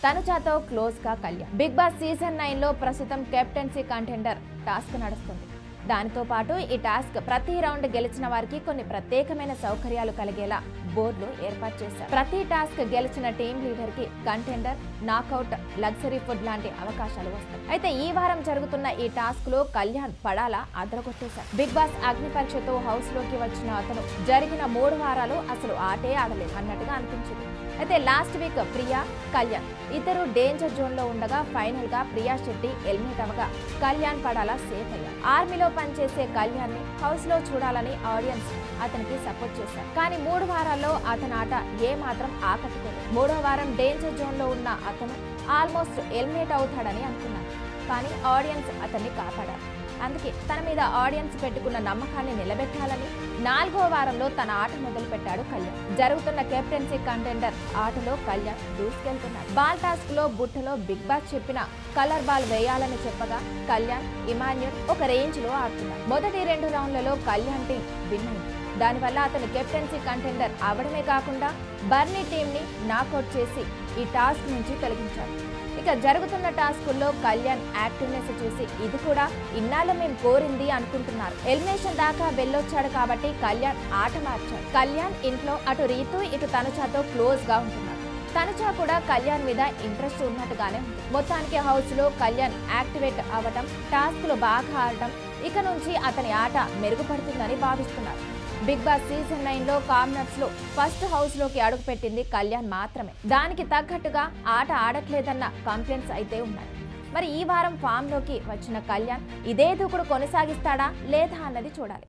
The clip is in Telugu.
తనుజాతో క్లోజ్ గా కళ్యాణ్. బిగ్ బాస్ సీజన్ 9 లో ప్రస్తుతం కెప్టెన్సీ కంటెండర్ టాస్క్ నడుస్తుంది. దానితో పాటు ఈ టాస్క్ ప్రతి రౌండ్ గెలిచిన వారికి కొన్ని ప్రత్యేకమైన సౌకర్యాలు కలిగేలా బోర్డులు ఏర్పాటు చేశారు. ప్రతి టాస్క్ గెలిచిన టీం లీడర్ కి కంటెండర్, నాకౌట్, లగ్జరీ ఫుడ్ లాంటి అవకాశాలు వస్తాయి. అయితే ఈ వారం జరుగుతున్న ఈ టాస్క్ లో కళ్యాణ్ పడాలా అదరగొట్టేశారు. బిగ్ బాస్ అగ్ని పరీక్షతో హౌస్ లోకి వచ్చిన అతను జరిగిన 3 వారాలు అసలు ఆటే ఆడలేదు అన్నట్టుగా అనిపించింది. అయితే లాస్ట్ వీక్ ప్రియా, కళ్యాణ్ ఇద్దరు డేంజర్ జోన్ లో ఉండగా ఫైనల్ గా ప్రియా శెట్టి ఎలిమినేట్ అవగా కళ్యాణ్ పడాలా సేఫ్ అయ్యారు. ఆర్మీలో పనిచేసే కళ్యాణ్ ని హౌస్ లో చూడాలని ఆడియన్స్ అతనికి సపోర్ట్ చేశారు. కానీ 3 వారాల్లో అతని ఆట ఏ మాత్రం ఆకట్టుకోలేదు. 3వ వారం డేంజర్ జోన్ లో ఉన్న అతను ఆల్మోస్ట్ ఎలిమినేట్ అవుతాడని అనుకున్నారు. కానీ ఆడియన్స్ అతన్ని కాపాడారు. అందుకే తన మీద ఆడియన్స్ పెట్టుకున్న నమ్మకాన్ని నిలబెట్టాలని 4వ వారంలో తన ఆట మొదలు పెట్టాడు కళ్యాణ్. జరుగుతున్న కెప్టెన్సీ కంటెండర్ ఆటలో కళ్యాణ్ దూసుకెళ్తున్నాడు. బాల్ టాస్క్ లో బుట్టలో బిగ్ బాస్ చెప్పిన కలర్ బాల్ వేయాలని చెప్పగా కళ్యాణ్, ఇమాన్యుల్ ఒక రేంజ్ లో ఆడుతున్నారు. మొదటి 2 రౌండ్లలో కళ్యాణ్ టీం విన్ అయింది. దానివల్ల అతను కెప్టెన్సీ కంటెండర్ అవడమే కాకుండా బర్నీ టీం ని నాకౌట్ చేసి ఈ టాస్క్ నుంచి తొలగించారు. ఇక జరుగుతున్న టాస్కుల్లో కళ్యాణ్ యాక్టివ్నెస్ చూసి ఇది కూడా ఇన్నాళ్ళు మేము కోరింది అనుకుంటున్నారు. ఎలిమినేషన్ దాకా వెళ్ళొచ్చాడు కాబట్టి కళ్యాణ్ ఆట మార్చాడు. కళ్యాణ్ ఇంట్లో అటు రీతు ఇటు తనుజాతో క్లోజ్ గా ఉంటున్నారు. తనుజా కూడా కళ్యాణ్ మీద ఇంట్రెస్ట్ ఉన్నట్టుగానే ఉంది. మొత్తానికి హౌస్ లో కళ్యాణ్ యాక్టివేట్ అవ్వటం, టాస్కులు బాగా ఆడటం ఇక నుంచి అతని ఆట మెరుగుపడుతుందని భావిస్తున్నారు. బిగ్ బాస్ సీజన్ 9 లో కామనర్స్ లో ఫస్ట్ హౌస్ లోకి అడుగుపెట్టింది కళ్యాణ్ మాత్రమే. దానికి తగ్గట్టుగా ఆట ఆడట్లేదన్న కంప్లైంట్స్ అయితే ఉన్నాయి. మరి ఈ వారం ఫామ్ లోకి వచ్చిన కళ్యాణ్ ఇదే దూకుడు కొనసాగిస్తాడా లేదా అన్నది చూడాలి.